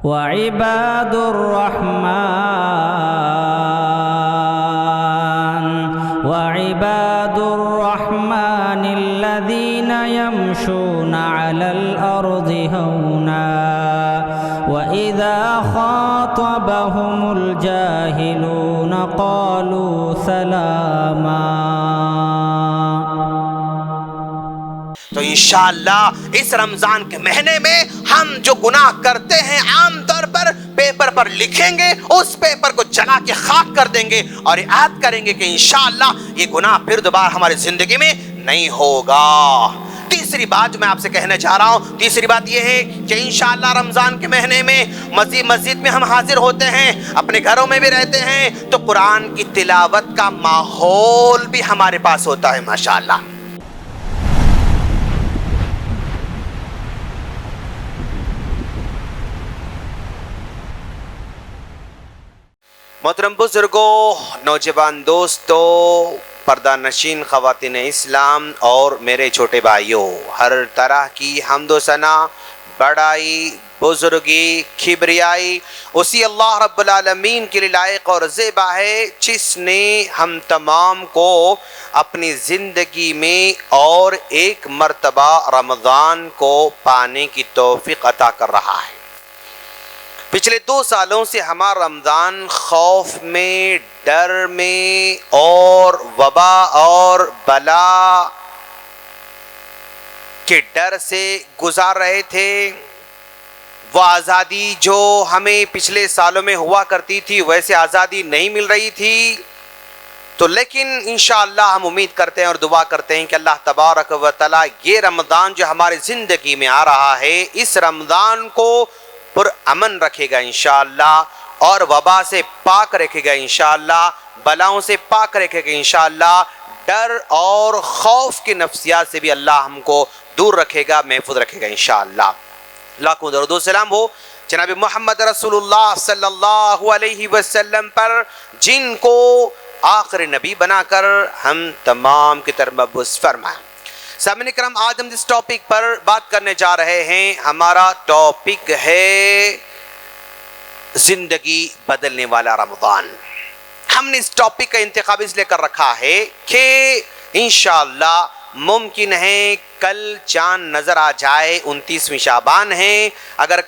وعباد الرحمن الذين يمشون على الأرض هونا وإذا خاطبهم الجاهلون قالوا سلاما۔ تو انشاءاللہ اس رمضان کے مہینے میں ہم جو گناہ کرتے ہیں عام طور پر پیپر پر لکھیں گے، اس پیپر کو جلا کے خاک کر دیں گے اور عہد کریں گے کہ انشاءاللہ یہ گناہ پھر دوبارہ ہماری زندگی میں نہیں ہوگا۔ تیسری بات جو میں آپ سے کہنا چاہ رہا ہوں، تیسری بات یہ ہے کہ انشاءاللہ رمضان کے مہینے میں مسجد میں ہم حاضر ہوتے ہیں، اپنے گھروں میں بھی رہتے ہیں، تو قرآن کی تلاوت کا ماحول بھی ہمارے پاس ہوتا ہے ماشاءاللہ۔ محترم بزرگوں، نوجوان دوستو، پردہ نشین خواتین اسلام اور میرے چھوٹے بھائیوں، ہر طرح کی حمد و ثنا، بڑائی، بزرگی، کبریائی اسی اللہ رب العالمین کے لیے لائق اور زیبا ہے، جس نے ہم تمام کو اپنی زندگی میں اور ایک مرتبہ رمضان کو پانے کی توفیق عطا کر رہا ہے۔ پچھلے 2 سالوں سے ہمارا رمضان خوف میں، ڈر میں اور وبا اور بلا کے ڈر سے گزار رہے تھے۔ وہ آزادی جو ہمیں پچھلے سالوں میں ہوا کرتی تھی ویسے آزادی نہیں مل رہی تھی، تو لیکن انشاءاللہ ہم امید کرتے ہیں اور دعا کرتے ہیں کہ اللہ تبارک و تعالی یہ رمضان جو ہماری زندگی میں آ رہا ہے، اس رمضان کو پر امن رکھے گا انشاءاللہ، اور وبا سے پاک رکھے گا انشاءاللہ، بلاؤں سے پاک رکھے گا انشاءاللہ، ڈر اور خوف کی نفسیات سے بھی اللہ ہم کو دور رکھے گا، محفوظ رکھے گا انشاءاللہ۔ لاکھوں درود و سلام ہو جناب محمد رسول اللہ صلی اللہ علیہ وسلم پر، جن کو آخر نبی بنا کر ہم تمام کی طرف مبعوث فرمائے۔ سامعین کرام، آج ہم جس ٹاپک پر بات کرنے جا رہے ہیں، ہمارا ٹاپک ہے زندگی بدلنے والا رمضان۔ ہم نے اس ٹاپک کا انتخاب اس لے کر رکھا ہے کہ انشاءاللہ ممکن ہے کل چاند نظر آ جائے، 29ویں شعبان ہے، اگر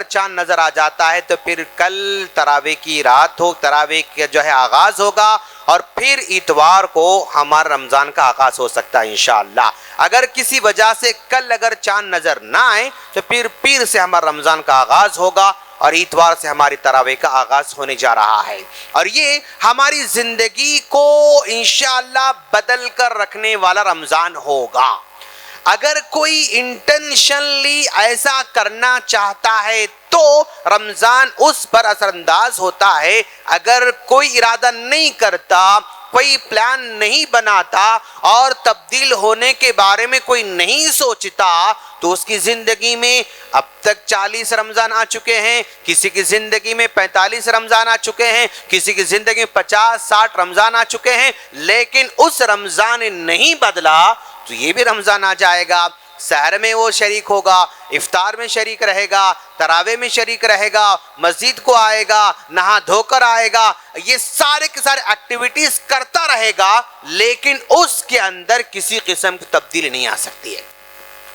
چاند نظر آ جاتا ہے تو پھر کل تراویح کی رات ہو، تراویح کا جو ہے آغاز ہوگا، اور پھر اتوار کو ہمارا رمضان کا آغاز ہو سکتا ہے انشاءاللہ۔ اگر کسی وجہ سے کل چاند نظر نہ آئے تو پھر پیر سے ہمارا رمضان کا آغاز ہوگا، اور اتوار سے ہماری تراویح کا آغاز ہونے جا رہا ہے، اور یہ ہماری زندگی کو انشاءاللہ بدل کر رکھنے والا رمضان ہوگا۔ اگر کوئی انٹینشنلی ایسا کرنا چاہتا ہے تو رمضان اس پر اثر انداز ہوتا ہے، اگر کوئی ارادہ نہیں کرتا، کوئی پلان نہیں بناتا اور تبدیل ہونے کے بارے میں کوئی نہیں سوچتا، تو اس کی زندگی میں اب تک 40 رمضان آ چکے ہیں، کسی کی زندگی میں 45 رمضان آ چکے ہیں، کسی کی زندگی میں 50-60 رمضان آ چکے ہیں، لیکن اس رمضان نے نہیں بدلا تو یہ بھی رمضان آ جائے گا، سحر میں وہ شریک ہوگا، افطار میں شریک رہے گا، تراویح میں شریک رہے گا، مسجد کو آئے گا، نہا دھو کر آئے گا، یہ سارے کے سارے ایکٹیویٹیز کرتا رہے گا، لیکن اس کے اندر کسی قسم کی تبدیلی نہیں آ سکتی ہے۔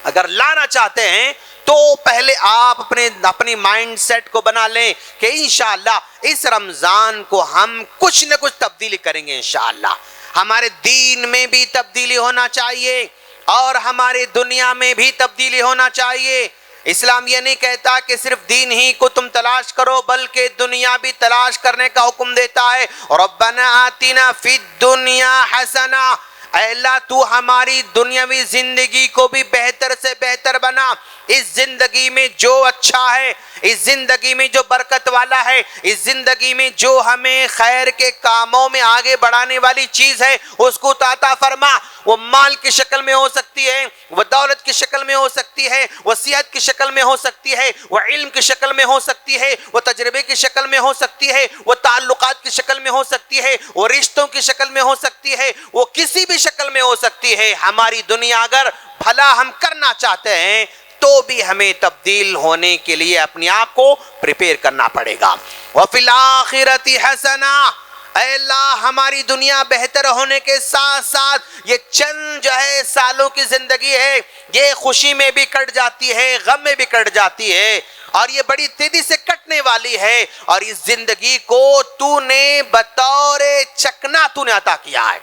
اگر لانا چاہتے ہیں تو پہلے آپ اپنی مائنڈ سیٹ کو بنا لیں کہ انشاءاللہ اس رمضان کو ہم کچھ نہ کچھ تبدیلی کریں گے انشاءاللہ۔ ہمارے دین میں بھی تبدیلی ہونا چاہیے اور ہماری دنیا میں بھی تبدیلی ہونا چاہیے۔ اسلام یہ نہیں کہتا کہ صرف دین ہی کو تم تلاش کرو، بلکہ دنیا بھی تلاش کرنے کا حکم دیتا ہے۔ ربنا آتنا فی الدنیا حسنہ، اے اللہ تو ہماری دنیاوی زندگی کو بھی بہتر سے بہتر بنا، اس زندگی میں جو اچھا ہے، اس زندگی میں جو برکت والا ہے، اس زندگی میں جو ہمیں خیر کے کاموں میں آگے بڑھانے والی چیز ہے اس کو عطا فرما۔ وہ مال کی شکل میں ہو سکتی ہے، وہ دولت کی شکل میں ہو سکتی ہے، وہ صحت کی شکل میں ہو سکتی ہے، وہ علم کی شکل میں ہو سکتی ہے، وہ تجربے کی شکل میں ہو سکتی ہے، وہ تعلقات کی شکل میں ہو سکتی ہے، وہ رشتوں کی شکل میں ہو سکتی ہے، وہ کسی بھی شکل میں ہو سکتی ہے۔ ہماری دنیا اگر بھلا ہم کرنا چاہتے ہیں تو بھی ہمیں تبدیل ہونے کے لیے اپنے آپ کو پریپیئر کرنا پڑے گا. وَفِي الْآخِرَةِ حَسَنَةٌ، اے اللہ ہماری دنیا بہتر ہونے کے ساتھ ساتھ یہ چند جو ہے سالوں کی زندگی ہے، یہ خوشی میں بھی کٹ جاتی ہے، غم میں بھی کٹ جاتی ہے، اور یہ بڑی تیزی سے کٹنے والی ہے، اور اس زندگی کو تو نے بطور چکنا تو نے عطا کیا ہے.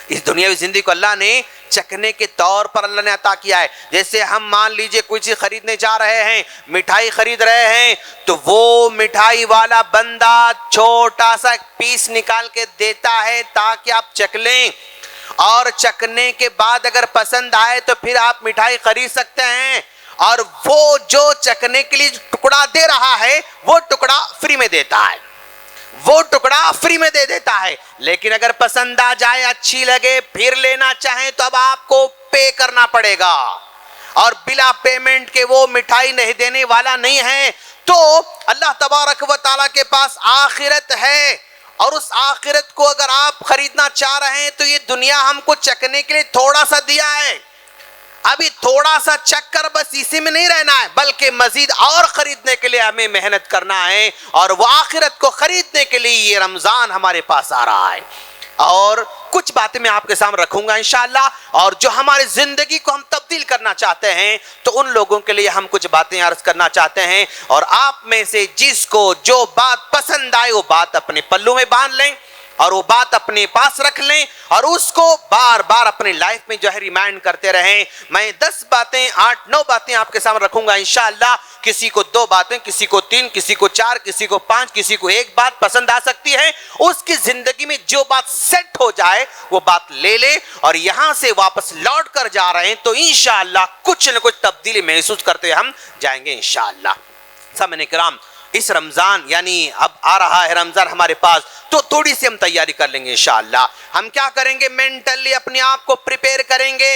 اس دنیاوی زندگی کو اللہ نے چکنے کے طور پر اللہ نے عطا کیا ہے. جیسے ہم مان لیجئے کوئی چیز خریدنے جا رہے ہیں، مٹھائی خرید رہے ہیں، تو وہ مٹھائی والا بندہ چھوٹا سا پیس نکال کے دیتا ہے تاکہ آپ چکھ لیں، اور چکھنے کے بعد اگر پسند آئے تو پھر آپ مٹھائی خرید سکتے ہیں. اور وہ جو چکھنے کے لیے ٹکڑا دے رہا ہے وہ ٹکڑا فری میں دیتا ہے، وہ ٹکڑا فری میں دے دیتا ہے. لیکن اگر پسند آ جائے، اچھی لگے، پھر لینا چاہیں تو اب آپ کو پے کرنا پڑے گا، اور بلا پیمنٹ کے وہ مٹھائی نہیں دینے والا نہیں ہے. تو اللہ تبارک و تعالیٰ کے پاس آخرت ہے، اور اس آخرت کو اگر آپ خریدنا چاہ رہے ہیں تو یہ دنیا ہم کو چکھنے کے لیے تھوڑا سا دیا ہے. ابھی تھوڑا سا چکھ کر بس اسی میں نہیں رہنا ہے، بلکہ مزید اور خریدنے کے لیے ہمیں محنت کرنا ہے، اور وہ آخرت کو خریدنے کے لیے یہ رمضان ہمارے پاس آ رہا ہے. اور کچھ باتیں میں آپ کے سامنے رکھوں گا انشاءاللہ، اور جو ہماری زندگی کو ہم تبدیل کرنا چاہتے ہیں تو ان لوگوں کے لیے ہم کچھ باتیں عرض کرنا چاہتے ہیں. اور آپ میں سے جس کو جو بات پسند آئے وہ بات اپنے پلوں میں باندھ لیں، اور وہ بات اپنے پاس رکھ لیں، اور اس کو بار بار اپنے لائف میں جو ہے ریمائنڈ کرتے رہیں. میں 10 باتیں 8-9 باتیں آپ کے سامنے رکھوں گا انشاءاللہ. کسی کو 2 باتیں، کسی کو 3، کسی کو 4، کسی کو 5، کسی کو 1 بات پسند آ سکتی ہے. اس کی زندگی میں جو بات سیٹ ہو جائے وہ بات لے لے، اور یہاں سے واپس لوٹ کر جا رہے ہیں تو انشاءاللہ کچھ نہ کچھ تبدیلی محسوس کرتے ہم جائیں گے انشاءاللہ. سامعین کرام، اس رمضان یعنی اب آ رہا ہے رمضان ہمارے پاس، تو تھوڑی سی ہم تیاری کر لیں گے انشاءاللہ. ہم کیا کریں گے؟ مینٹلی اپنے آپ کو پریپیئر کریں گے،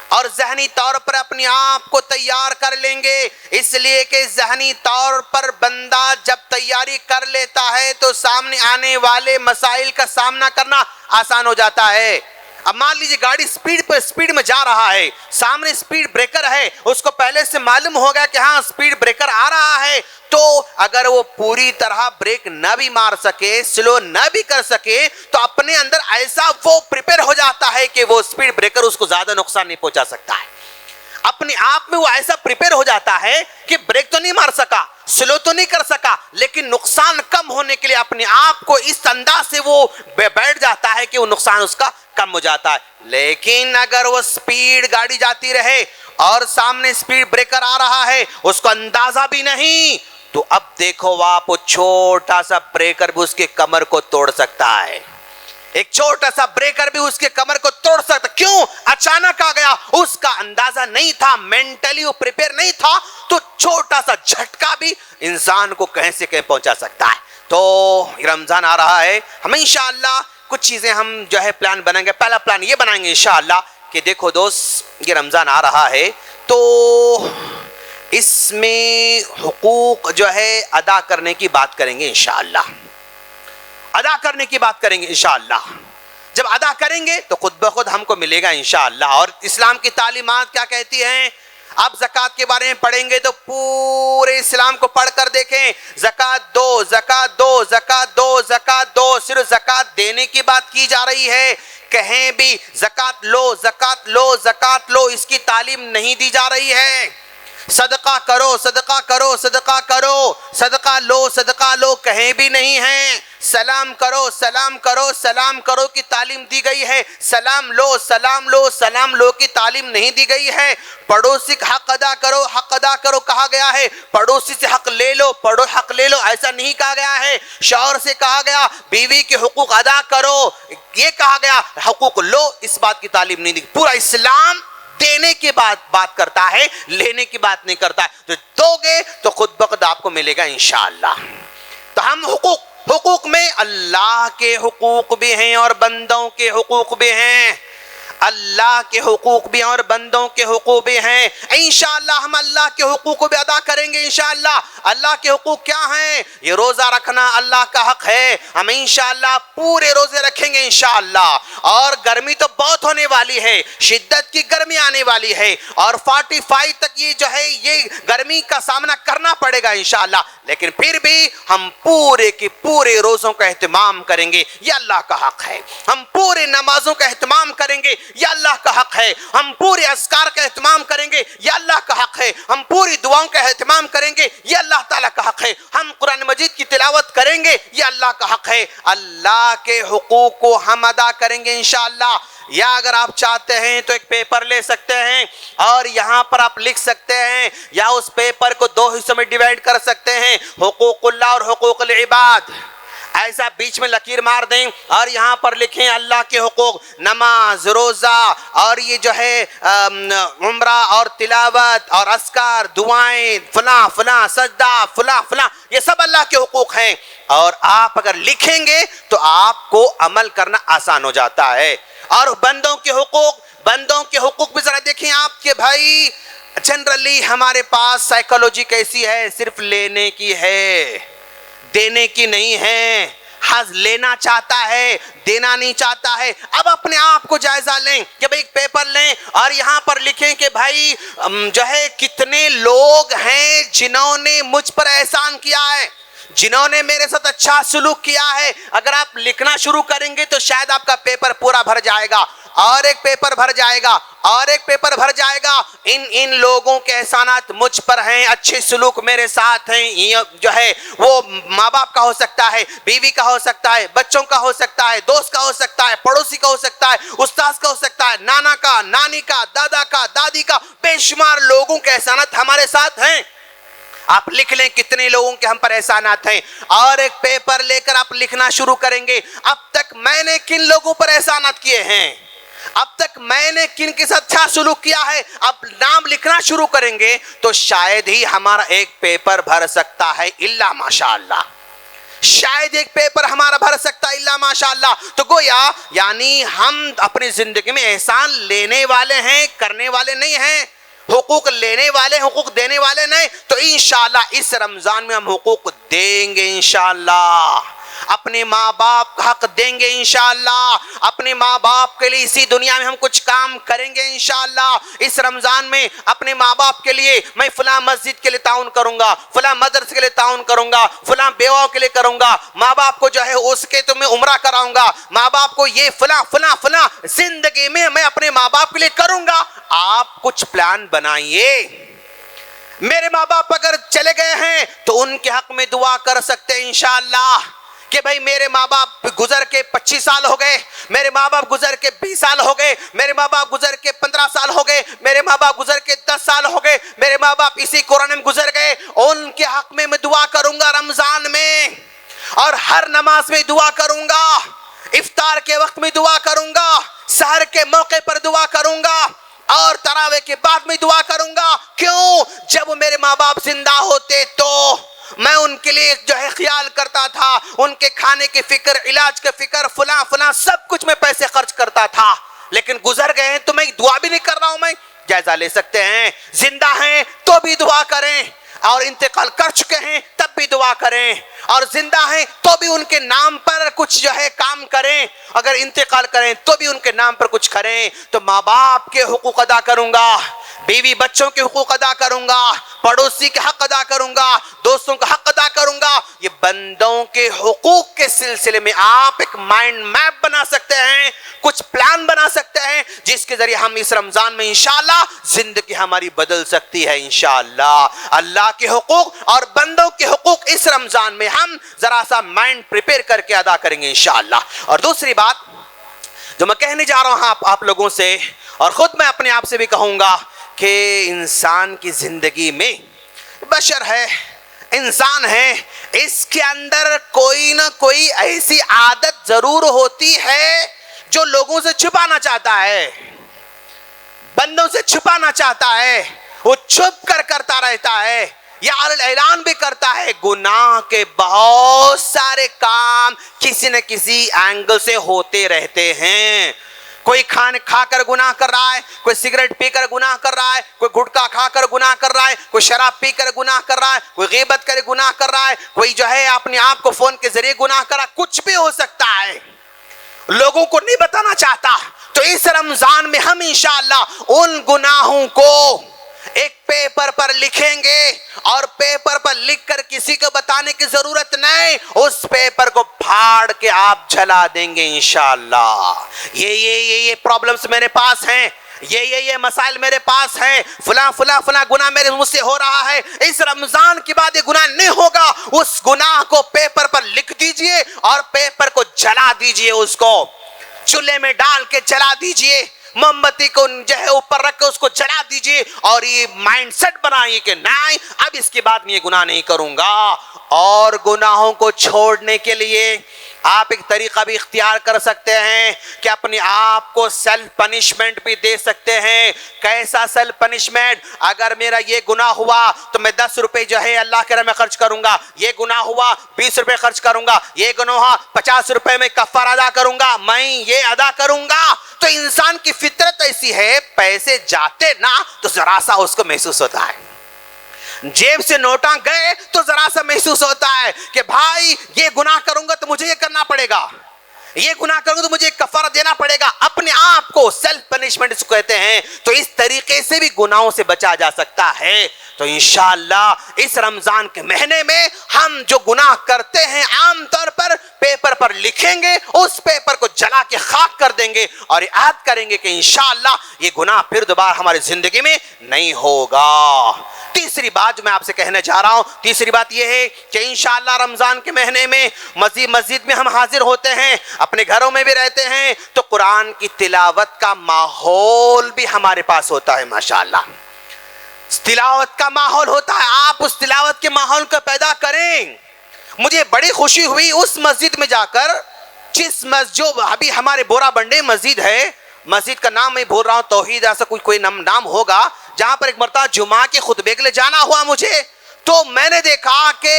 اور ذہنی طور پر اپنے آپ کو تیار کر لیں گے. اس لیے کہ ذہنی طور پر بندہ جب تیاری کر لیتا ہے تو سامنے آنے والے مسائل کا سامنا کرنا آسان ہو جاتا ہے. اب مان لیجیے گاڑی سپیڈ میں جا رہا ہے، سامنے سپیڈ بریکر ہے، اس کو پہلے سے معلوم ہو گیا کہ ہاں سپیڈ بریکر آ رہا ہے، تو اگر وہ پوری طرح بریک نہ بھی مار سکے، سلو نہ بھی کر سکے، تو اپنے اندر ایسا وہ پریپیئر ہو جاتا ہے کہ وہ سپیڈ بریکر اس کو زیادہ نقصان نہیں پہنچا سکتا ہے. اپنے آپ میں وہ ایسا پریپیئر ہو جاتا ہے کہ بریک تو نہیں مار سکا، سلو تو نہیں کر سکا، لیکن نقصان کم ہونے کے لیے اپنے آپ کو اس انداز سے وہ بیٹھ جاتا ہے کہ وہ نقصان اس کا کم ہو جاتا ہے. لیکن اگر وہ سپیڈ گاڑی جاتی رہے اور سامنے سپیڈ بریکر آ رہا ہے، اس کو اندازہ بھی نہیں، تو اب دیکھو آپ، وہ چھوٹا سا بریکر بھی اس کے کمر کو توڑ سکتا ہے. ایک چھوٹا سا بریکر بھی اس کے کمر کو توڑ سکتا. کیوں؟ اچانک آ گیا، اس کا اندازہ نہیں تھا، مینٹلی وہ پریپیئر نہیں تھا، تو چھوٹا سا جھٹکا بھی انسان کو کہیں سے کہیں پہنچا سکتا ہے. تو رمضان آ رہا ہے، ہم انشاءاللہ کچھ چیزیں ہم جو ہے پلان بنائیں گے. پہلا پلان یہ بنائیں گے انشاءاللہ کہ دیکھو دوست، یہ رمضان آ رہا ہے تو اس میں حقوق جو ہے ادا کرنے کی بات کریں گے انشاءاللہ. ادا کرنے کی بات کریں گے انشاءاللہ. جب ادا کریں گے تو خود بخود ہم کو ملے گا انشاءاللہ. اور اسلام کی تعلیمات کیا کہتی ہیں؟ آپ زکوٰۃ کے بارے میں پڑھیں گے تو پورے اسلام کو پڑھ کر دیکھیں. زکوٰۃ دو، زکوٰۃ دو، زکوٰۃ دو، زکوٰۃ دو، صرف زکوٰۃ دینے کی بات کی جا رہی ہے. کہیں بھی زکوٰۃ لو، زکوٰۃ لو، زکوٰۃ لو، اس کی تعلیم نہیں دی جا رہی ہے. صدقہ کرو، صدقہ کرو، صدقہ کرو، صدقہ لو، صدقہ لو کہیں بھی نہیں ہے. سلام کرو، سلام کرو، سلام کرو کی تعلیم دی گئی ہے. سلام لو، سلام لو، سلام لو کی تعلیم نہیں دی گئی ہے. پڑوسی کا حق ادا کرو، حق ادا کرو کہا گیا ہے. پڑوسی سے حق لے لو، حق لے لو ایسا نہیں کہا گیا ہے. شوہر سے کہا گیا بیوی کے حقوق ادا کرو، یہ کہا گیا. حقوق لو، اس بات کی تعلیم نہیں دی. پورا اسلام دینے کی بات کرتا ہے، لینے کی بات نہیں کرتا ہے. جو دو گے تو خود بخود آپ کو ملے گا انشاءاللہ. تو ہم حقوق میں اللہ کے حقوق بھی ہیں اور بندوں کے حقوق بھی ہیں. اللہ کے حقوق بھی اور بندوں کے حقوق بھی ہیں. انشاءاللہ ہم اللہ کے حقوق کو بھی ادا کریں گے. انشاءاللہ اللہ کے حقوق کیا ہیں؟ یہ روزہ رکھنا اللہ کا حق ہے, ہم انشاءاللہ پورے روزے رکھیں گے انشاءاللہ. اور گرمی تو بہت ہونے والی ہے, شدت کی گرمی آنے والی ہے, اور 45 تک یہ جو ہے یہ گرمی کا سامنا کرنا پڑے گا انشاءاللہ, لیکن پھر بھی ہم پورے کے پورے روزوں کا اہتمام کریں گے, یہ اللہ کا حق ہے. ہم پورے نمازوں کا اہتمام کریں گے, یہ اللہ کا حق ہے. ہم پورے اذکار کا اہتمام کریں گے, یہ اللہ کا حق ہے. ہم پوری دعاؤں کا اہتمام کریں گے, یہ اللہ تعالیٰ کا حق ہے. ہم قرآن مجید کی تلاوت کریں گے, یہ اللہ کا حق ہے. اللہ کے حقوق کو ہم ادا کریں گے انشاءاللہ. یا اگر آپ چاہتے ہیں تو ایک پیپر لے سکتے ہیں اور یہاں پر آپ لکھ سکتے ہیں, یا اس پیپر کو 2 حصوں میں ڈیوائیڈ کر سکتے ہیں, حقوق اللہ اور حقوق العباد. ایسا بیچ میں لکیر مار دیں اور یہاں پر لکھیں اللہ کے حقوق, نماز, روزہ, اور یہ جو ہے عمرہ اور تلاوت اور اذکار, دعائیں, فلاں فلاں سجدہ, فلاں فلاں, یہ سب اللہ کے حقوق ہیں. اور آپ اگر لکھیں گے تو آپ کو عمل کرنا آسان ہو جاتا ہے. اور بندوں کے حقوق بھی ذرا دیکھیں آپ کے بھائی. جنرلی ہمارے پاس سائیکالوجی کیسی ہے؟ صرف لینے کی ہے, دینے کی نہیں ہے. حظ لینا چاہتا ہے, دینا نہیں چاہتا ہے. اب اپنے آپ کو جائزہ لیں کہ بھائی ایک پیپر لیں اور یہاں پر لکھیں کہ بھائی جو ہے کتنے لوگ ہیں جنہوں نے مجھ پر احسان کیا ہے, جنہوں نے میرے ساتھ اچھا سلوک کیا ہے. اگر آپ لکھنا شروع کریں گے تو شاید آپ کا پیپر پورا بھر جائے گا, اور ایک پیپر بھر جائے گا, اور ایک پیپر بھر جائے گا. ان لوگوں کے احسانات مجھ پر ہیں, اچھے سلوک میرے ساتھ ہیں. یہ جو ہے وہ ماں باپ کا ہو سکتا ہے, بیوی کا ہو سکتا ہے, بچوں کا ہو سکتا ہے, دوست کا ہو سکتا ہے, پڑوسی کا ہو سکتا ہے, استاذ کا ہو سکتا ہے, نانا کا, نانی کا, دادا کا, دادی کا, بے شمار لوگوں کے احسانات ہمارے ساتھ ہیں. آپ لکھ لیں کتنے لوگوں کے ہم پر احسانات ہیں, اور ایک پیپر لے کر آپ لکھنا شروع کریں گے اب تک میں نے کن لوگوں پر احسانات کیے ہیں, اب تک میں نے کن کے ساتھ اچھا سلوک کیا ہے. اب نام لکھنا شروع کریں گے تو شاید ہی ہمارا ایک پیپر بھر سکتا ہے, الا ماشاءاللہ. شاید ایک پیپر ہمارا بھر سکتا ہے الا ماشاءاللہ. تو گویا یعنی ہم اپنی زندگی میں احسان لینے والے ہیں, کرنے والے نہیں ہیں. حقوق لینے والے, حقوق دینے والے نہیں. تو انشاءاللہ اس رمضان میں ہم حقوق دیں گے انشاءاللہ. اپنے ماں باپ کا حق دیں گے انشاءاللہ. اپنے ماں باپ کے لیے اسی دنیا میں ہم کچھ کام کریں گے انشاءاللہ. اس رمضان میں اپنے ماں باپ کے لیے میں فلاں مسجد کے لیے تعاون کروں گا, فلاں مدرسے کے لیے تعاون کروں گا, فلاں بیواؤں کے لیے کروں گا, ماں باپ کو جو ہے اس کے تو میں عمرہ کراؤں گا, ماں باپ کو یہ فلاں فلاں فلاں زندگی میں اپنے ماں باپ کے لیے کروں گا. آپ کچھ پلان بنائیے. میرے ماں باپ اگر چلے گئے ہیں تو ان کے حق میں دعا کر سکتے ہیں انشاءاللہ کہ بھئی میرے ماں باپ گزر کے 25 سال ہو گئے, میرے ماں باپ گزر کے 20 سال ہو گئے, میرے ماں باپ گزر کے 15 سال ہو گئے, میرے ماں باپ گزر کے 10 سال ہو گئے, میرے ماں باپ اسی کورونا میں گزر گئے. ان کے حق میں دعا کروں گا رمضان میں, اور ہر نماز میں دعا کروں گا, افطار کے وقت میں دعا کروں گا, سحر کے موقع پر دعا کروں گا, اور تراویح کے بعد میں دعا کروں گا. کیوں؟ جب میرے ماں باپ زندہ ہوتے تو میں ان کے لیے جو ہے خیال کرتا تھا, ان کے کھانے کی فکر, علاج کی فکر, فلاں فلاں سب کچھ میں پیسے خرچ کرتا تھا. لیکن گزر گئے ہیں تو میں دعا بھی نہیں کر رہا ہوں. میں جائزہ لے سکتے ہیں, زندہ ہیں تو بھی دعا کریں, اور انتقال کر چکے ہیں تب بھی دعا کریں, اور زندہ ہیں تو بھی ان کے نام پر کچھ جو ہے کام کریں, اگر انتقال کریں تو بھی ان کے نام پر کچھ کریں. تو ماں باپ کے حقوق ادا کروں گا, بیوی بچوں کے حقوق ادا کروں گا, پڑوسی کے حق ادا کروں گا, دوستوں کا حق ادا کروں گا. یہ بندوں کے حقوق کے سلسلے میں آپ ایک مائنڈ میپ بنا سکتے ہیں, کچھ پلان بنا سکتے ہیں, جس کے ذریعے ہم اس رمضان میں انشاءاللہ زندگی ہماری بدل سکتی ہے انشاءاللہ. اللہ کے حقوق اور بندوں کے حقوق اس رمضان میں ہم ذرا سا مائنڈ پریپیئر کر کے ادا کریں گے انشاءاللہ. اور دوسری بات جو میں کہنے جا رہا ہوں آپ لوگوں سے, اور خود میں اپنے آپ سے بھی کہوں گا, کہ انسان کی زندگی میں بشر ہے, انسان ہے, اس کے اندر کوئی نہ کوئی ایسی عادت ضرور ہوتی ہے جو لوگوں سے چھپانا چاہتا ہے, بندوں سے چھپانا چاہتا ہے. وہ چھپ کر کرتا رہتا ہے یا اعلان بھی کرتا ہے. گناہ کے بہت سارے کام کسی نہ کسی اینگل سے ہوتے رہتے ہیں. کوئی کھانے کھا کر گناہ کر رہا ہے، کوئی سگریٹ پی کر گناہ کر رہا ہے، کوئی گٹکا کھا کر گناہ کر رہا ہے، کوئی شراب پی کر گناہ کر رہا ہے، کوئی غیبت کر گناہ کر رہا ہے، کوئی جو ہے اپنے آپ کو فون کے ذریعے گناہ کر رہا ہے، کچھ بھی ہو سکتا ہے، لوگوں کو نہیں بتانا چاہتا۔ تو اس رمضان میں ہم انشاءاللہ ان گناہوں کو ایک پیپر پر لکھیں گے، اور پیپر پر لکھ کر کسی کو بتانے کی ضرورت نہیں، اس پیپر کو پھاڑ کے آپ جلا دیں گے انشاءاللہ۔ یہ پرابلمز میرے پاس ہیں، یہ مسائل میرے پاس ہیں، فلاں گناہ میرے مجھ سے ہو رہا ہے، اس رمضان کے بعد یہ گناہ نہیں ہوگا، اس گناہ کو پیپر پر لکھ دیجئے اور پیپر کو جلا دیجئے، اس کو چولہے میں ڈال کے جلا دیجئے، موم بتی کو جو ہے اوپر رکھ کے اس کو جلا دیجئے، اور یہ مائنڈ سیٹ بنائیے کہ نہیں اب اس کے بعد میں یہ گناہ نہیں کروں گا۔ اور گناہوں کو چھوڑنے کے لیے آپ ایک طریقہ بھی اختیار کر سکتے ہیں کہ اپنے آپ کو سیلف پنشمنٹ بھی دے سکتے ہیں۔ کیسا سیلف پنشمنٹ؟ اگر میرا یہ گناہ ہوا تو میں 10 روپے جو ہے اللہ کے راہ میں خرچ کروں گا، یہ گناہ ہوا 20 روپے خرچ کروں گا، یہ گناہ ہوا 50 روپے میں کفارہ ادا کروں گا، میں یہ ادا کروں گا۔ تو انسان کی فطرت ایسی ہے، پیسے جاتے نا تو ذرا سا اس کو محسوس ہوتا ہے، جیب سے نوٹاں گئے تو ذرا سا محسوس ہوتا ہے کہ بھائی یہ گناہ کروں گا تو مجھے یہ کرنا پڑے گا، یہ گناہ کروں گا تو مجھے کفارہ دینا پڑے گا، اپنے آپ کو سیلف پنشمنٹ اس کو کہتے ہیں۔ تو اس طریقے سے بھی گناہوں سے بچا جا سکتا ہے۔ تو انشاءاللہ اس رمضان کے مہینے میں ہم جو گناہ کرتے ہیں عام طور پر پیپر پر لکھیں گے، اس پیپر کو جلا کے خاک کر دیں گے، اور عہد کریں گے کہ انشاءاللہ یہ گناہ پھر دوبارہ ہماری زندگی میں نہیں ہوگا۔ تیسری بات جو میں آپ سے کہنا چاہ رہا ہوں، تیسری بات یہ ہے کہ انشاءاللہ رمضان کے مہینے میں مسجد میں ہم حاضر ہوتے ہیں، اپنے گھروں میں بھی رہتے ہیں، تو قرآن کی تلاوت کا ماحول بھی ہمارے پاس ہوتا ہے ماشاءاللہ۔ تلاوت کا ماحول ہوتا ہے، آپ اس تلاوت کے ماحول کو پیدا کریں۔ مجھے بڑی خوشی ہوئی اس مسجد میں جا کر، جس مسجد جو ابھی ہمارے بورا بنڈے مسجد ہے، مسجد کا نام میں بول رہا ہوں، توحید ایسا کوئی نام ہوگا، جہاں پر ایک مرتبہ جمعہ کے خطبے کے لیے جانا ہوا مجھے، تو میں نے دیکھا کہ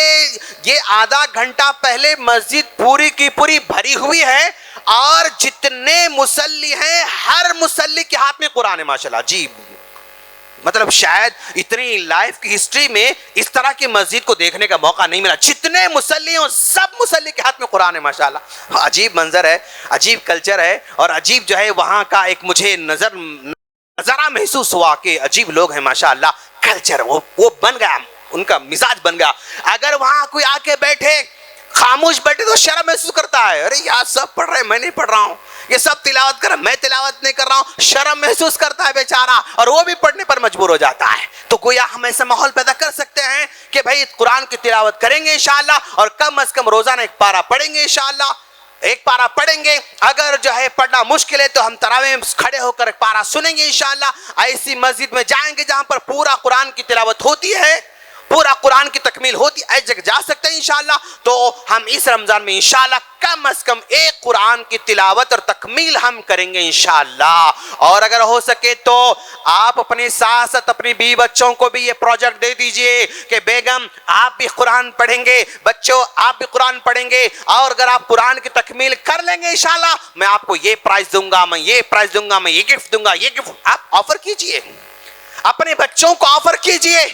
یہ آدھا گھنٹہ پہلے مسجد پوری کی پوری بھری ہوئی ہے، اور جتنے مصلی ہیں ہر مصلی کے ہاتھ میں قرآن ہے ماشاءاللہ۔ جی مطلب شاید اتنی لائف کی ہسٹری میں اس طرح کی مسجد کو دیکھنے کا موقع نہیں ملا، جتنے مصلی ہیں سب مصلی کے ہاتھ میں قرآن ہے ماشاءاللہ۔ عجیب منظر ہے، عجیب کلچر ہے، اور عجیب جو ہے وہاں کا ایک مجھے نظارہ محسوس ہوا کہ عجیب لوگ ہیں ماشاءاللہ، کلچر وہ بن گیا، ان کا مزاج بن گیا۔ اگر وہاں کوئی آ کے بیٹھے خاموش بیٹھے تو شرم محسوس کرتا ہے، ارے یار سب پڑھ رہے ہیں میں نہیں پڑھ رہا ہوں، یہ سب تلاوت کر رہے ہیں میں تلاوت نہیں کر رہا ہوں، شرم محسوس کرتا ہے بیچارہ، اور وہ بھی پڑھنے پر مجبور ہو جاتا ہے۔ تو گویا ہم ایسا ماحول پیدا کر سکتے ہیں کہ بھائی قرآن کی تلاوت کریں گے انشاءاللہ، اور کم از کم روزانہ ایک پارہ پڑھیں گے انشاءاللہ، ایک پارہ پڑھیں گے۔ اگر جو ہے پڑھنا مشکل ہے تو ہم تراویح میں کھڑے ہو کر ایک پارہ سنیں گے انشاءاللہ۔ ایسی مسجد میں جائیں گے جہاں پر پورا قرآن کی تلاوت ہوتی ہے، پورا قرآن کی تکمیل ہوتی ہے، ایسی جگہ جا سکتے ہیں انشاءاللہ۔ تو ہم اس رمضان میں انشاءاللہ کم از کم ایک قرآن کی تلاوت اور تکمیل ہم کریں گے انشاءاللہ۔ اور اگر ہو سکے تو آپ اپنے ساتھ ساتھ اپنی بیوی بچوں کو بھی یہ پروجیکٹ دے دیجئے کہ بیگم آپ بھی قرآن پڑھیں گے، بچوں آپ بھی قرآن پڑھیں گے، اور اگر آپ قرآن کی تکمیل کر لیں گے انشاءاللہ میں آپ کو یہ پرائز دوں گا، میں یہ پرائز دوں گا، میں یہ گفٹ دوں گا، یہ گفٹ آپ آفر کیجئے، اپنے بچوں کو آفر کیجئے،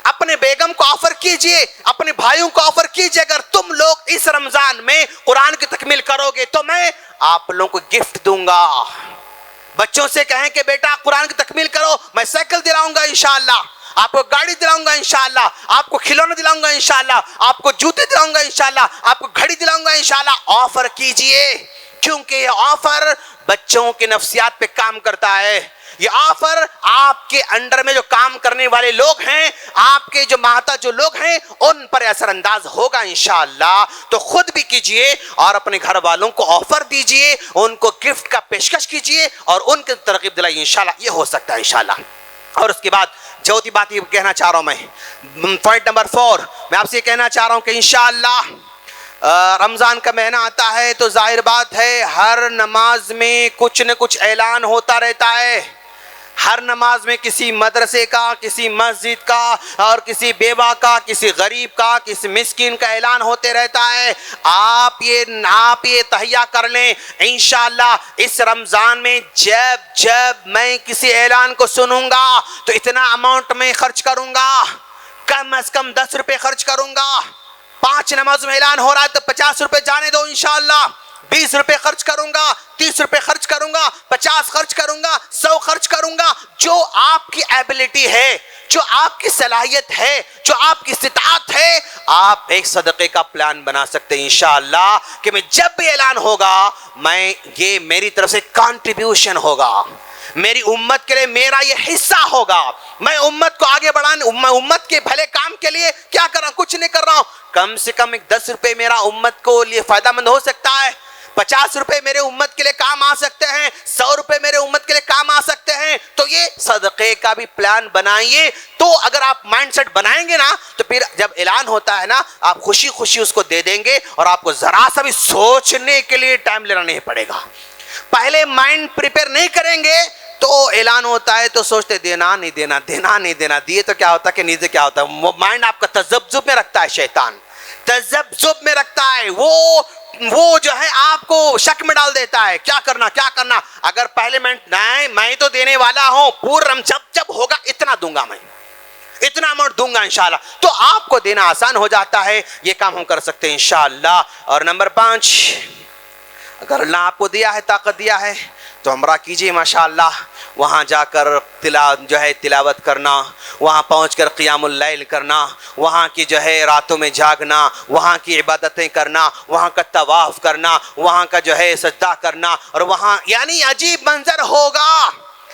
اپنے بیگم کو آفر کیجئے، اپنے بھائیوں کو آفر کیجئے۔ اگر تم لوگ اس رمضان میں قرآن کی تکمیل کرو گے تو میں آپ لوگوں کو گفٹ دوں گا۔ بچوں سے کہیں کہ بیٹا قرآن کی تکمیل کرو، میں سائیکل دلاؤں گا انشاءاللہ، آپ کو گاڑی دلاؤں گا انشاءاللہ، آپ کو کھلونے دلاؤں گا انشاءاللہ، آپ کو جوتے دلاؤں گا انشاءاللہ، آپ کو گھڑی دلاؤں گا انشاءاللہ۔ آفر کیجئے، کیونکہ یہ آفر بچوں کے نفسیات پہ کام کرتا ہے۔ یہ آفر آپ کے انڈر میں جو کام کرنے والے لوگ ہیں، آپ کے جو ماتا جو لوگ ہیں، ان پر اثر انداز ہوگا انشاءاللہ۔ تو خود بھی کیجئے اور اپنے گھر والوں کو آفر دیجئے، ان کو گفٹ کا پیشکش کیجئے اور ان کی ترغیب دلائیے انشاءاللہ، یہ ہو سکتا ہے انشاءاللہ۔ اور اس کے بعد چوتھی بات یہ کہنا چاہ رہا ہوں میں، پوائنٹ نمبر 4 میں آپ سے یہ کہنا چاہ رہا ہوں کہ انشاءاللہ رمضان کا مہینہ آتا ہے تو ظاہر بات ہے ہر نماز میں کچھ نہ کچھ اعلان ہوتا رہتا ہے۔ ہر نماز میں کسی مدرسے کا, کسی مسجد کا اور کسی بیوہ کا, کسی غریب کا, کسی مسکین کا اعلان ہوتے رہتا ہے. آپ یہ تہیہ کر لیں انشاءاللہ اس رمضان میں جب میں کسی اعلان کو سنوں گا تو اتنا اماؤنٹ میں خرچ کروں گا, کم از کم 10 روپے خرچ کروں گا. 5 نماز میں اعلان ہو رہا ہے تو 50 روپے جانے دو انشاءاللہ. 20 روپے خرچ کروں گا, 30 روپے خرچ کروں گا, 50 خرچ کروں گا, 100 خرچ کروں گا. جو آپ کی ایبلٹی ہے, جو آپ کی صلاحیت ہے, جو آپ کی استطاعت ہے, آپ ایک صدقے کا پلان بنا سکتے ہیں انشاءاللہ کہ میں جب بھی اعلان ہوگا یہ میری طرف سے کنٹریبیوشن ہوگا, میری امت کے لیے میرا یہ حصہ ہوگا. میں امت کو آگے بڑھانے, امت کے بھلے کام کے لیے کیا کر رہا ہوں, کچھ نہیں کر رہا ہوں. کم سے کم 10 روپے میرا امت کو لیے فائدہ مند ہو سکتا ہے. 50 روپے میرے امت کے لیے کام آ سکتے ہیں, 100 روپے میرے امت کے لیے کام آ سکتے ہیں. تو یہ صدقے کا بھی پلان بنائیے. تو اگر آپ مائنڈ سیٹ بنائیں گے نا تو پھر جب اعلان ہوتا ہے نا آپ خوشی خوشی اس کو دے دیں گے اور آپ کو ذرا سا بھی سوچنے کے لیے ٹائم لینا نہیں پڑے گا. پہلے مائنڈ پریپئر نہیں کریں گے تو اعلان ہوتا ہے تو سوچتے دینا نہیں دینا, دینا نہیں دینا, دیے تو کیا ہوتا ہے کہ نیچے کیا ہوتا ہے. وہ مائنڈ آپ کا تذبذب میں رکھتا ہے, شیطان تذبذب میں رکھتا ہے. وہ جو ہے آپ کو شک میں ڈال دیتا ہے, کیا کرنا. اگر پہلے میں تو دینے والا ہوں, پورا جب ہوگا اتنا دوں گا, میں اتنا اماؤنٹ دوں گا انشاءاللہ, تو آپ کو دینا آسان ہو جاتا ہے. یہ کام ہم کر سکتے ہیں انشاءاللہ. اور نمبر 5, اگر اللہ آپ کو دیا ہے, طاقت دیا ہے تو عمرہ کیجئے ماشاءاللہ. وہاں جا کر تلاوت کرنا, وہاں پہنچ کر قیام اللیل کرنا, وہاں کی راتوں میں جاگنا, وہاں کی عبادتیں کرنا, وہاں کا طواف کرنا, وہاں کا سجدہ کرنا, اور وہاں یعنی عجیب منظر ہوگا,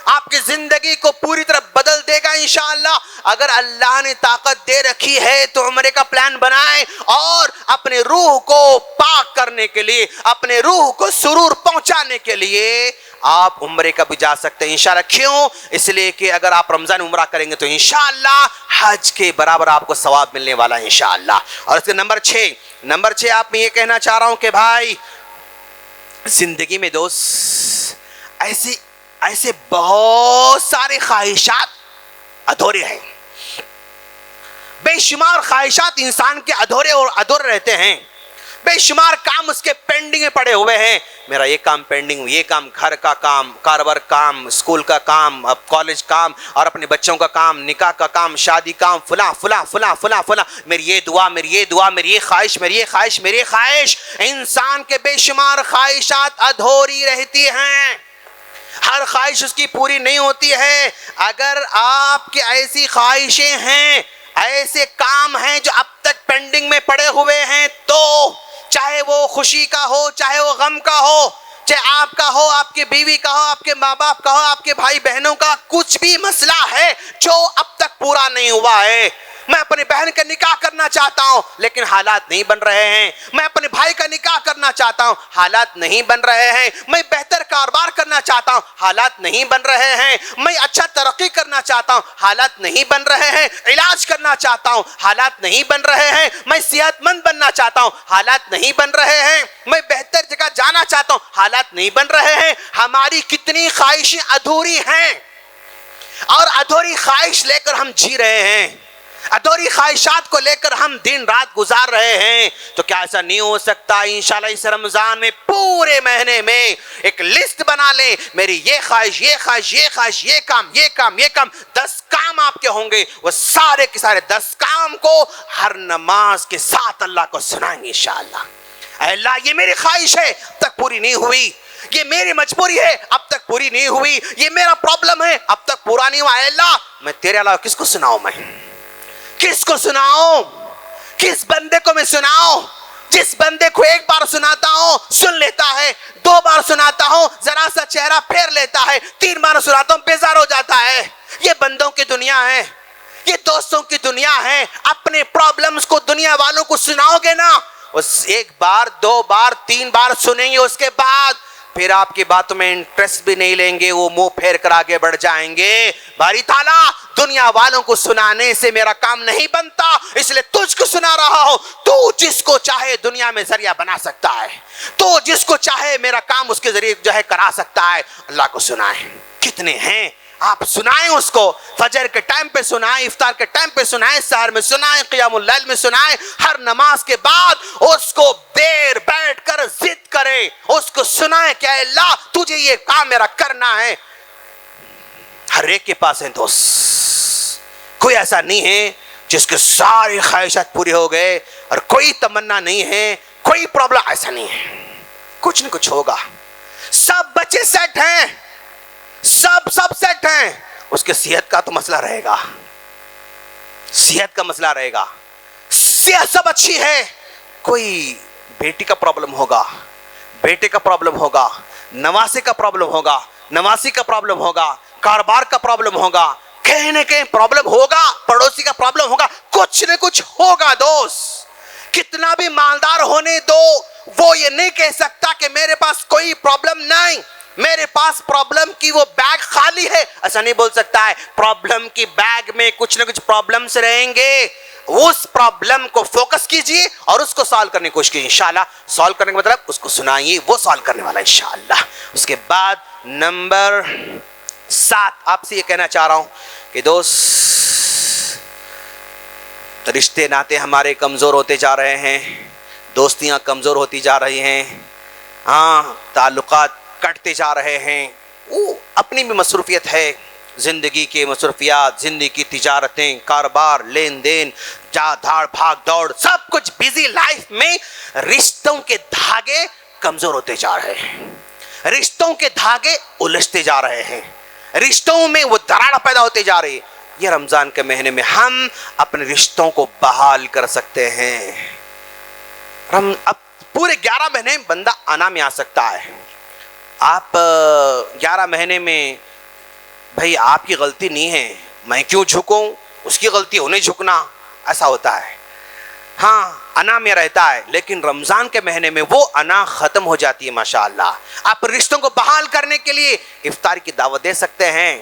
آپ کی زندگی کو پوری طرح بدل دے گا انشاءاللہ. اگر اللہ نے طاقت دے رکھی ہے تو عمرے کا پلان بنائیں اور اپنے روح کو پاک کرنے کے لیے, اپنے روح کو سرور پہنچانے کے لیے آپ عمرے کا بھی جا سکتے ہیں انشاءاللہ. کیوں؟ اس لیے کہ اگر آپ رمضان عمرہ کریں گے تو انشاءاللہ حج کے برابر آپ کو ثواب ملنے والا ہے انشاءاللہ. اور اس کے نمبر 6 آپ میں یہ کہنا چاہ رہا ہوں کہ بھائی زندگی میں دوست ایسے بہت سارے خواہشات ادھورے ہیں, بے شمار خواہشات انسان کے ادھورے رہتے ہیں, بے شمار کام اس کے پینڈنگ میں پڑے ہوئے ہیں. میرا یہ کام پینڈنگ, یہ کام, گھر کا کام, کاروبار کام, اسکول کا کام, اب کالج کام, اور اپنے بچوں کا کام, نکاح کا کام, شادی کام, فلاں. میری یہ دعا, میری یہ خواہش, میری یہ خواہش. انسان کے بے شمار خواہشات ادھوری رہتی ہیں, ہر خواہش اس کی پوری نہیں ہوتی ہے. اگر آپ کی ایسی خواہشیں ہیں, ایسے کام ہیں جو اب تک پینڈنگ میں پڑے ہوئے ہیں, تو چاہے وہ خوشی کا ہو, چاہے وہ غم کا ہو, چاہے آپ کا ہو, آپ کی بیوی کا ہو, آپ کے ماں باپ کا ہو, آپ کے بھائی بہنوں کا, کچھ بھی مسئلہ ہے جو اب تک پورا نہیں ہوا ہے. میں اپنی بہن کا نکاح کرنا چاہتا ہوں لیکن حالات نہیں بن رہے ہیں. میں اپنے بھائی کا نکاح کرنا چاہتا ہوں, حالات نہیں بن رہے ہیں. میں بہتر کاروبار کرنا چاہتا ہوں, حالات نہیں بن رہے ہیں. میں اچھا ترقی کرنا چاہتا ہوں, حالات نہیں بن رہے ہیں. علاج کرنا چاہتا ہوں, حالات نہیں بن رہے ہیں. میں صحت مند بننا چاہتا ہوں, حالات نہیں بن رہے ہیں. میں بہتر جگہ جانا چاہتا ہوں, حالات نہیں بن رہے ہیں. ہماری کتنی خواہشیں ادھوری ہیں, اور ادھوری خواہش لے کر ہم جی رہے ہیں, ادھوری خواہشات کو لے کر ہم دن رات گزار رہے ہیں. تو کیا ایسا نہیں ہو سکتا انشاءاللہ اس رمضان میں پورے مہینے میں ایک لسٹ بنا لیں, میری یہ خواہش, یہ کام, 10 کام آپ کے ہوں گے, وہ سارے کے سارے 10 کام کو ہر نماز کے ساتھ اللہ کو سنائیں گے انشاءاللہ. اے اللہ یہ میری خواہش ہے اب تک پوری نہیں ہوئی, یہ میری مجبوری ہے اب تک پوری نہیں ہوئی, یہ میرا پرابلم ہے اب تک پورا نہیں ہوا. اے اللہ میں تیرے علاوہ کس کو سناؤں, میں کس کو سناؤں, کس بندے کو میں سناؤں. جس بندے کو ایک بار سناتا ہوں سن لیتا ہے, 2 بار سناتا ہوں ذرا سا چہرہ پھیر لیتا ہے, 3 بار سناتا ہوں بیزار ہو جاتا ہے. یہ بندوں کی دنیا ہے, یہ دوستوں کی دنیا ہے. اپنے پرابلمز کو دنیا والوں کو سناؤ گے نا, اس 1 بار 2 بار 3 بار سنیں گے, اس کے بعد پھر آپ کی باتوں میں انٹرسٹ بھی نہیں لیں گے, وہ منہ پھیر کر آگے بڑھ جائیں گے. باری تعالیٰ دنیا والوں کو سنانے سے میرا کام نہیں بنتا, اس لیے تجھ کو سنا رہا ہوں. تو جس کو چاہے دنیا میں ذریعہ بنا سکتا ہے, تو جس کو چاہے میرا کام اس کے ذریعے کرا سکتا ہے. اللہ کو سنائیں. کتنے ہیں آپ سنائیں اس کو، فجر کے ٹائم پہ سنائیں، افطار کے ٹائم پہ سنائیں، سحر میں سنائیں، قیام اللیل میں سنائیں، ہر نماز کے بعد اس کو دیر بیٹھ کر ضد کریں، اس کو سنائیں کہ اے اللہ تجھے یہ کام میرا کرنا ہے۔ ہر ایک کے پاس ہیں دوست، کوئی ایسا نہیں ہے جس کے ساری خواہشات پوری ہو گئے اور کوئی تمنا نہیں ہے، کوئی پرابلم، ایسا نہیں ہے، کچھ نہ کچھ ہوگا۔ سب بچے سیٹ ہیں، سب سیٹ ہیں، اس کے صحت کا تو مسئلہ رہے گا، صحت کا مسئلہ رہے گا، صحت سب اچھی ہے، کوئی بیٹی کا پرابلم ہوگا، بیٹے کا پرابلم ہوگا، نواسے کا پرابلم ہوگا، نواسی کا پرابلم ہوگا، کاروبار کا پرابلم ہوگا، کہیں نہ کہیں پرابلم ہوگا، پڑوسی کا پرابلم ہوگا، کچھ نہ کچھ ہوگا دوست۔ کتنا بھی مالدار ہونے دو، وہ یہ نہیں کہہ سکتا کہ میرے پاس کوئی پرابلم نہیں، میرے پاس پرابلم کی وہ بیگ خالی ہے، ایسا نہیں بول سکتا ہے۔ پرابلم کی بیگ میں کچھ نہ کچھ پرابلمز رہیں گے، اس پرابلم کو فوکس کیجئے اور اس کو سالو کرنے کی کوشش کیجئے، انشاءاللہ سالو کرنے کا مطلب اس کو سنائیے، وہ سالو کرنے والا انشاءاللہ۔ اس کے بعد نمبر 7 آپ سے یہ کہنا چاہ رہا ہوں کہ دوست، رشتے ناتے ہمارے کمزور ہوتے جا رہے ہیں، دوستیاں کمزور ہوتی جا رہی ہیں، ہاں تعلقات کٹتے جا رہے ہیں، وہ اپنی بھی مصروفیت ہے، زندگی کے مصروفیات، زندگی کی تجارتیں، کاروبار، لین دین، جا دھاڑ بھاگ دوڑ، سب کچھ بیزی لائف میں رشتوں کے دھاگے کمزور ہوتے جا رہے ہیں، رشتوں کے دھاگے الجھتے جا رہے ہیں، رشتوں میں وہ دراڑ پیدا ہوتے جا رہی ہے۔ یہ رمضان کے مہینے میں ہم اپنے رشتوں کو بحال کر سکتے ہیں۔ اب پورے 11 مہینے بندہ انا میں آ سکتا ہے، آپ 11 مہینے میں بھائی آپ کی غلطی نہیں ہے، میں کیوں جھکوں، اس کی غلطی انہیں جھکنا، ایسا ہوتا ہے، ہاں انا میں رہتا ہے، لیکن رمضان کے مہینے میں وہ انا ختم ہو جاتی ہے ماشاءاللہ۔ آپ رشتوں کو بحال کرنے کے لیے افطار کی دعوت دے سکتے ہیں،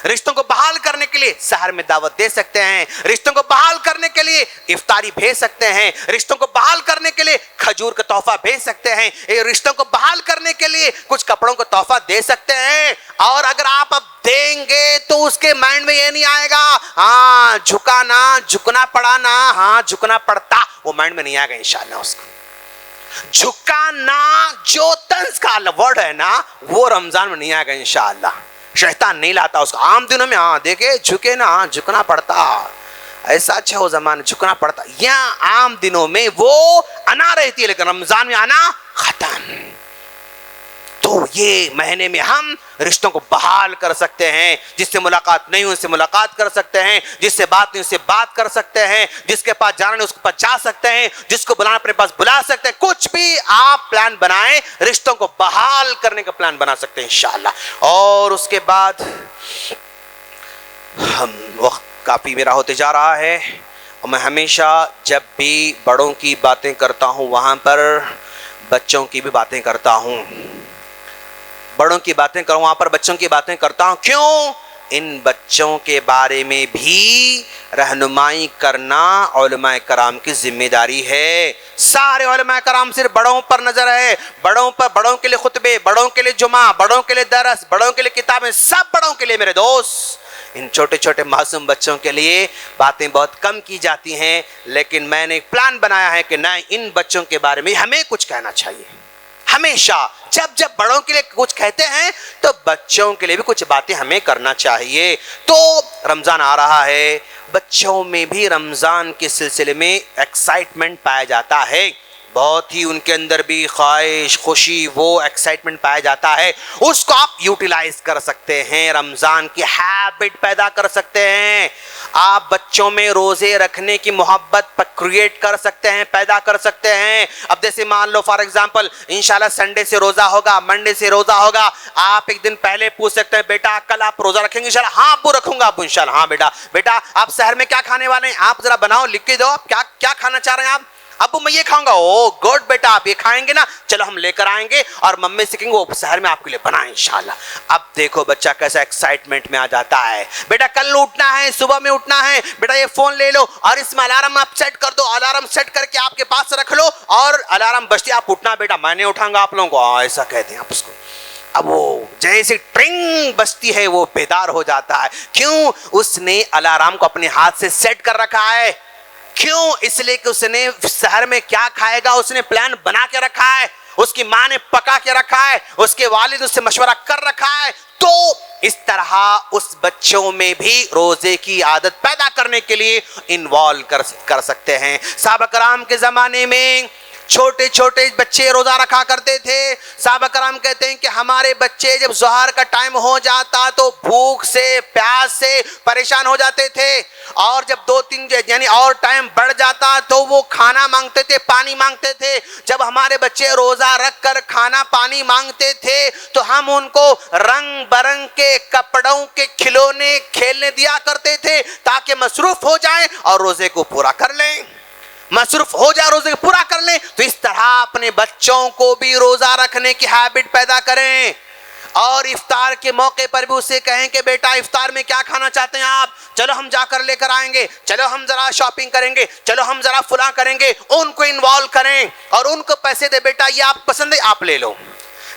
رشتوں کو بحال کرنے کے لیے سحر میں دعوت دے سکتے ہیں، رشتوں کو بحال کرنے کے لیے افطاری بھیج سکتے ہیں، رشتوں کو بحال کرنے کے لیے کھجور کا تحفہ بھیج سکتے ہیں، رشتوں کو بحال کرنے کے لیے کچھ کپڑوں کا تحفہ دے سکتے ہیں۔ اور اگر آپ اب دیں گے تو اس کے مائنڈ میں یہ نہیں آئے گا ہاں جھکانا، جھکنا پڑانا، ہاں جھکنا پڑتا، وہ مائنڈ میں نہیں آئے گا انشاءاللہ۔ اس کو جھکانا جو طنز کا ورڈ ہے نا، وہ رمضان میں نہیں آئے گا انشاءاللہ، شیطان نہیں لاتا اس کو۔ عام دنوں میں ہاں دیکھے جھکے نا، جھکنا پڑتا، ایسا اچھا ہو زمانہ جھکنا پڑتا، یہاں عام دنوں میں وہ انا رہتی ہے، لیکن رمضان میں انا ختم۔ تو یہ مہینے میں ہم رشتوں کو بحال کر سکتے ہیں، جس سے ملاقات نہیں ہوئی اس سے ملاقات کر سکتے ہیں، جس سے بات نہیں اس سے بات کر سکتے ہیں، جس کے پاس جانا نہیں اس کے پاس جا سکتے ہیں، جس کو بلانا اپنے پاس بلا سکتے ہیں، کچھ بھی آپ پلان بنائیں، رشتوں کو بحال کرنے کا پلان بنا سکتے ہیں انشاءاللہ۔ اور اس کے بعد ہم وقت کافی میرا ہوتے جا رہا ہے، اور میں ہمیشہ جب بھی بڑوں کی باتیں کرتا ہوں وہاں پر بچوں کی بھی باتیں کرتا ہوں، بڑوں کی باتیں کروں وہاں پر بچوں کی باتیں کرتا ہوں، کیوں؟ ان بچوں کے بارے میں بھی رہنمائی کرنا علماء کرام کی ذمہ داری ہے۔ سارے علماء کرام صرف بڑوں پر نظر ہے، بڑوں کے لیے خطبے، بڑوں کے لیے جمعہ، بڑوں کے لیے درس، بڑوں کے لیے کتابیں، سب بڑوں کے لیے میرے دوست۔ ان چھوٹے چھوٹے معصوم بچوں کے لیے باتیں بہت کم کی جاتی ہیں، لیکن میں نے ایک پلان بنایا ہے کہ نہیں، ان بچوں کے بارے میں ہمیں کچھ کہنا چاہیے۔ ہمیشہ جب بڑوں کے لیے کچھ کہتے ہیں تو بچوں کے لیے بھی کچھ باتیں ہمیں کرنا چاہیے۔ تو رمضان آ رہا ہے، بچوں میں بھی رمضان کے سلسلے میں ایکسائٹمنٹ پایا جاتا ہے، بہت ہی ان کے اندر بھی خواہش، خوشی، وہ ایکسائٹمنٹ پایا جاتا ہے، اس کو آپ یوٹیلائز کر سکتے ہیں، رمضان کی ہیبٹ پیدا کر سکتے ہیں، آپ بچوں میں روزے رکھنے کی محبت کریٹ کر سکتے ہیں، پیدا کر سکتے ہیں۔ اب جیسے مان لو فار ایگزامپل انشاءاللہ سنڈے سے روزہ ہوگا، منڈے سے روزہ ہوگا، آپ ایک دن پہلے پوچھ سکتے ہیں بیٹا کل آپ روزہ رکھیں گے انشاءاللہ؟ ہاں ابو رکھوں گا ابو انشاءاللہ۔ ہاں بیٹا آپ سحر میں کیا کھانے والے ہیں؟ آپ ذرا بناؤ، لکھ کے دو، آپ کیا کھانا چاہ رہے ہیں آپ؟ ابو میں یہ کھاؤں گا۔ او گڈ بیٹا آپ یہ کھائیں گے نا، چلو ہم لے کر آئیں گے اور ممی سیکھیں گے، وہ سحر میں آپ کے لیے بنائیں انشاءاللہ۔ اب دیکھو بچہ کیسا ایکسائٹمنٹ میں آ جاتا ہے، بیٹا کل اٹھنا ہے، صبح میں اٹھنا ہے، بیٹا یہ فون لے لو اور اس میں الارم آپ سیٹ کر دو، الارم سیٹ کر کے آپ کے پاس رکھ لو اور الارم بجتی آپ اٹھنا، بیٹا میں نہیں اٹھاؤں گا آپ لوگوں کو، ایسا کہتے ہیں آپ اس کو۔ اب وہ جیسے ٹرنگ بجتی ہے وہ بیدار ہو جاتا ہے. کیوں؟ اس نے الارم کو اپنے ہاتھ سے سیٹ کر رکھا ہے. کیوں؟ اس لیے کہ اس نے سحر میں کیا کھائے گا اس نے پلان بنا کے رکھا ہے, اس کی ماں نے پکا کے رکھا ہے, اس کے والد اس سے مشورہ کر رکھا ہے. تو اس طرح اس بچوں میں بھی روزے کی عادت پیدا کرنے کے لیے انوالو کر سکتے ہیں. صحابہ کرام کے زمانے میں چھوٹے چھوٹے بچے روزہ رکھا کرتے تھے. صحابہ کرام کہتے ہیں کہ ہمارے بچے جب ظہر کا ٹائم ہو جاتا تو بھوک سے پیاس سے پریشان ہو جاتے تھے, اور جب 2-3 یعنی اور ٹائم بڑھ جاتا تو وہ کھانا مانگتے تھے, پانی مانگتے تھے. جب ہمارے بچے روزہ رکھ کر کھانا پانی مانگتے تھے تو ہم ان کو رنگ برنگ کے کپڑوں کے کھلونے کھیلنے دیا کرتے تھے تاکہ مصروف ہو جائیں اور روزے کو پورا کر لیں, مصروف ہو جائے روزے پورا کر لیں. تو اس طرح اپنے بچوں کو بھی روزہ رکھنے کی ہیبٹ پیدا کریں, اور افطار کے موقع پر بھی اسے کہیں کہ بیٹا افطار میں کیا کھانا چاہتے ہیں آپ, چلو ہم جا کر لے کر آئیں گے, چلو ہم ذرا شاپنگ کریں گے, چلو ہم ذرا فلاں کریں گے. ان کو انوالو کریں اور ان کو پیسے دے, بیٹا یہ آپ پسند ہے آپ لے لو,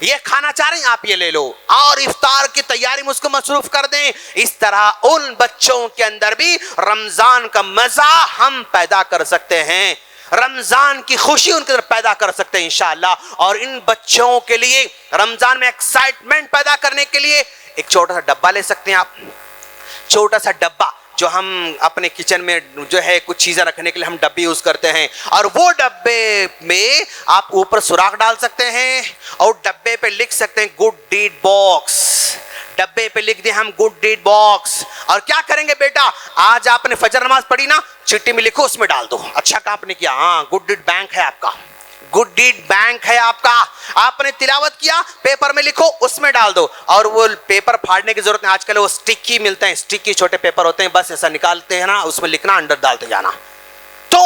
یہ کھانا چاہ رہے ہیں آپ یہ لے لو, اور افطار کی تیاری میں اس کو مصروف کر دیں. اس طرح ان بچوں کے اندر بھی رمضان کا مزہ ہم پیدا کر سکتے ہیں, رمضان کی خوشی ان کے اندر پیدا کر سکتے ہیں انشاءاللہ. اور ان بچوں کے لیے رمضان میں ایکسائٹمنٹ پیدا کرنے کے لیے ایک چھوٹا سا ڈبہ لے سکتے ہیں آپ, چھوٹا سا ڈبہ جو ہم اپنے کچن میں جو ہے کچھ چیزیں رکھنے کے لیے ہم ڈبے یوز کرتے ہیں, اور وہ ڈبے میں آپ اوپر سوراخ ڈال سکتے ہیں اور ڈبے پہ لکھ سکتے ہیں گڈ ڈیڈ باکس. ڈبے پہ لکھ دیں ہم گڈ ڈیڈ باکس. اور کیا کریں گے بیٹا, آج آپ نے فجر نماز پڑھی نا, چٹی میں لکھو اس میں ڈال دو, اچھا کام آپ نے کیا, ہاں گڈ ڈیڈ بینک ہے آپ کا, گڈ ڈیڈ بینک ہے آپ کا. آپ نے تلاوت کیا, پیپر میں لکھو اس میں ڈال دو. اور وہ پیپر پھاڑنے کی ضرورت نہیں, آج کل وہ اسٹکی ملتے ہیں, اسٹکی چھوٹے پیپر ہوتے ہیں, بس ایسا نکالتے ہیں نا, اس میں لکھنا, انڈر ڈالتے جانا. تو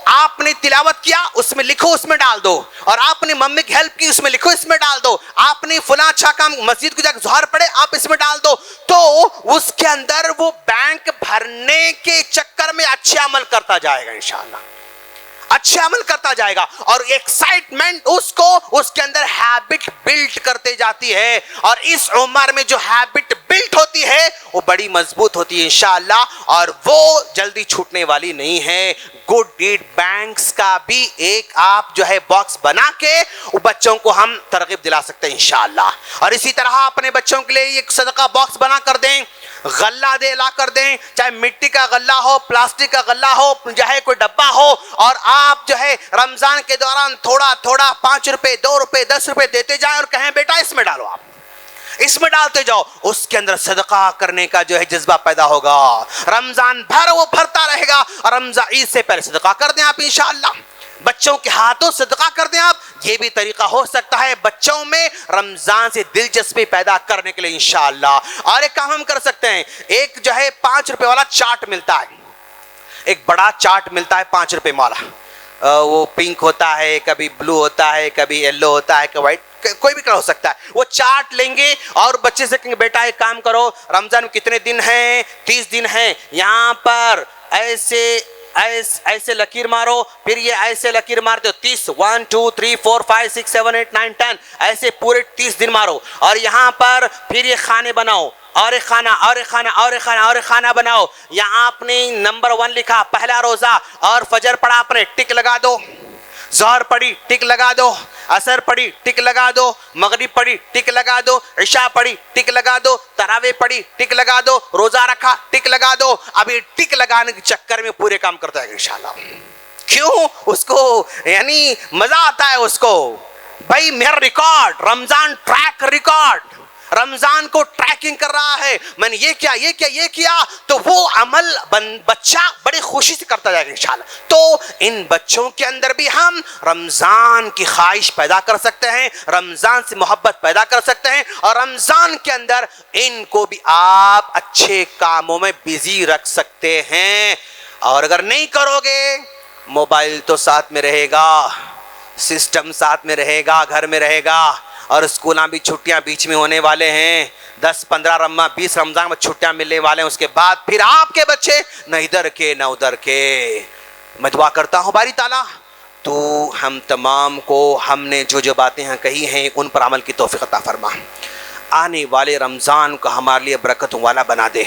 آپ نے تلاوت کیا اس میں لکھو اس میں ڈال دو, اور آپ نے ممی کی ہیلپ کی اس میں لکھو اس میں ڈال دو, آپ نے فلاں اچھا کام مسجد کو جا کے ظہر پڑے آپ اس میں ڈال دو. تو اس کے اندر وہ بینک بھرنے کے چکر میں اچھے عمل کرتا جائے گا انشاءاللہ, اچھے عمل کرتا جائے گا, اور ایکسائٹمنٹ اس کو اس کے اندر ہیبٹ بلڈ کرتے جاتی ہے. اور اس عمر میں جو ہیبٹ بلڈ ہوتی ہے وہ بڑی مضبوط ہوتی ہے انشاءاللہ, اور وہ جلدی چھوٹنے والی نہیں ہے. گڈ ڈیڈ بینکس کا بھی ایک آپ جو ہے باکس بنا کے وہ بچوں کو ہم ترغیب دلا سکتے ہیں انشاءاللہ. اور اسی طرح اپنے بچوں کے لیے ایک صدقہ باکس بنا کر دیں, غلہ دے لا کر دیں, چاہے مٹی کا غلہ ہو, پلاسٹک کا غلہ ہو, جو ہے کوئی ڈبہ ہو, اور آپ جو ہے رمضان کے دوران تھوڑا تھوڑا 5 روپے 2 روپے 10 روپے دیتے جائیں اور کہیں بیٹا اس میں ڈالو, آپ اس میں ڈالتے جاؤ. اس کے اندر صدقہ کرنے کا جو ہے جذبہ پیدا ہوگا, رمضان بھر وہ بھرتا رہے گا. اور رمضان عید سے پہلے صدقہ کر دیں آپ انشاءاللہ, بچوں کے ہاتھوں صدقہ کر دیں آپ. یہ بھی طریقہ ہو سکتا ہے بچوں میں رمضان سے دلچسپی پیدا کرنے کے لیے انشاءاللہ. اور ایک کام ہم کر سکتے ہیں, ایک جو ہے 5 روپے والا چارٹ ملتا ہے, ایک بڑا چارٹ ملتا ہے 5 روپے والا, وہ پنک ہوتا ہے, کبھی بلو ہوتا ہے, کبھی یلو ہوتا ہے, کبھی وائٹ, کوئی بھی کلر ہو سکتا ہے. وہ چارٹ لیں گے اور بچے سے کہیں گے بیٹا ایک کام کرو, رمضان میں کتنے دن ہیں, 30 دن ہیں, یہاں پر ایسے لکیر مارو, پھر یہ ایسے لکیر مارتے ہو 30, 1 2 3 4 5 6 7 8 9 10, ایسے پورے 30 دن مارو. اور یہاں پر پھر یہ خانے بناؤ, اور ایک خانہ اور ایک خانہ اور ایک خانہ اور ایک خانہ بناؤ. یہاں آپ نے نمبر 1 لکھا پہلا روزہ, اور فجر پڑھا آپ نے ٹک لگا دو, ظہر پڑھی ٹک لگا دو, عصر پڑھی ٹک لگا دو, مغرب پڑھی ٹک لگا دو, عشاء پڑھی ٹک لگا دو, تراویح پڑھی ٹک لگا دو, روزہ رکھا ٹک لگا دو. اب یہ ٹک لگانے کے چکر میں پورے کام کرتا ہے انشاءاللہ. کیوں؟ اس کو یعنی مزہ آتا ہے اس کو, بھائی میرا ریکارڈ, رمضان ٹریک ریکارڈ, رمضان کو ٹریکنگ کر رہا ہے, میں نے یہ کیا یہ کیا یہ کیا, تو وہ عمل بچہ بڑی خوشی سے کرتا جائے گا انشاءاللہ. تو ان بچوں کے اندر بھی ہم رمضان کی خواہش پیدا کر سکتے ہیں, رمضان سے محبت پیدا کر سکتے ہیں, اور رمضان کے اندر ان کو بھی آپ اچھے کاموں میں بزی رکھ سکتے ہیں. اور اگر نہیں کرو گے, موبائل تو ساتھ میں رہے گا, سسٹم ساتھ میں رہے گا, گھر میں رہے گا, اور اسکولاں بھی چھٹیاں بیچ میں ہونے والے ہیں, 10 15 20 رمضان میں چھٹیاں ملنے والے ہیں. اس کے بعد پھر آپ کے بچے نہ ادھر کے نہ ادھر کے. میں دعا کرتا ہوں باری تعالیٰ تو ہم تمام کو ہم نے جو باتیں یہاں کہی ہیں ان پر عمل کی توفیق عطا فرما. آنے والے رمضان کو ہمارے لیے برکتوں والا بنا دے،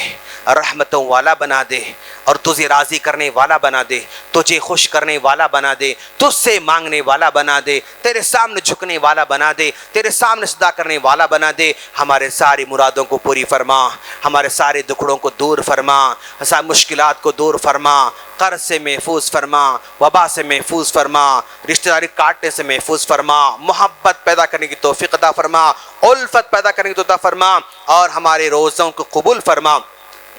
رحمتوں والا بنا دے، اور تجھے راضی کرنے والا بنا دے، تجھے خوش کرنے والا بنا دے، تجھ سے مانگنے والا بنا دے، تیرے سامنے جھکنے والا بنا دے، تیرے سامنے صدا کرنے والا بنا دے. ہمارے ساری مرادوں کو پوری فرما، ہمارے سارے دکھڑوں کو دور فرما، ساری مشکلات کو دور فرما، قرض سے محفوظ فرما، وبا سے محفوظ فرما، رشتہ داری کاٹنے سے محفوظ فرما، محبت پیدا کرنے کی توفیق عطا فرما، الفت پیدا کرنے کی توفیق عطا فرما، اور ہمارے روزوں کو قبول فرما،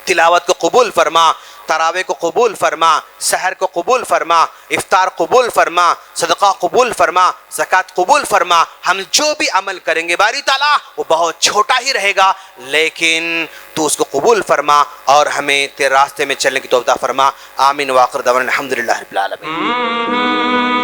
تلاوت کو قبول فرما، تراویح کو قبول فرما، سحر کو قبول فرما، افطار قبول فرما، صدقہ قبول فرما، زکوٰۃ قبول فرما. ہم جو بھی عمل کریں گے باری تعالیٰ وہ بہت چھوٹا ہی رہے گا، لیکن تو اس کو قبول فرما اور ہمیں تیرے راستے میں چلنے کی توفیق عطا فرما. آمین. واخر دعوانا الحمدللہ رب العالمین.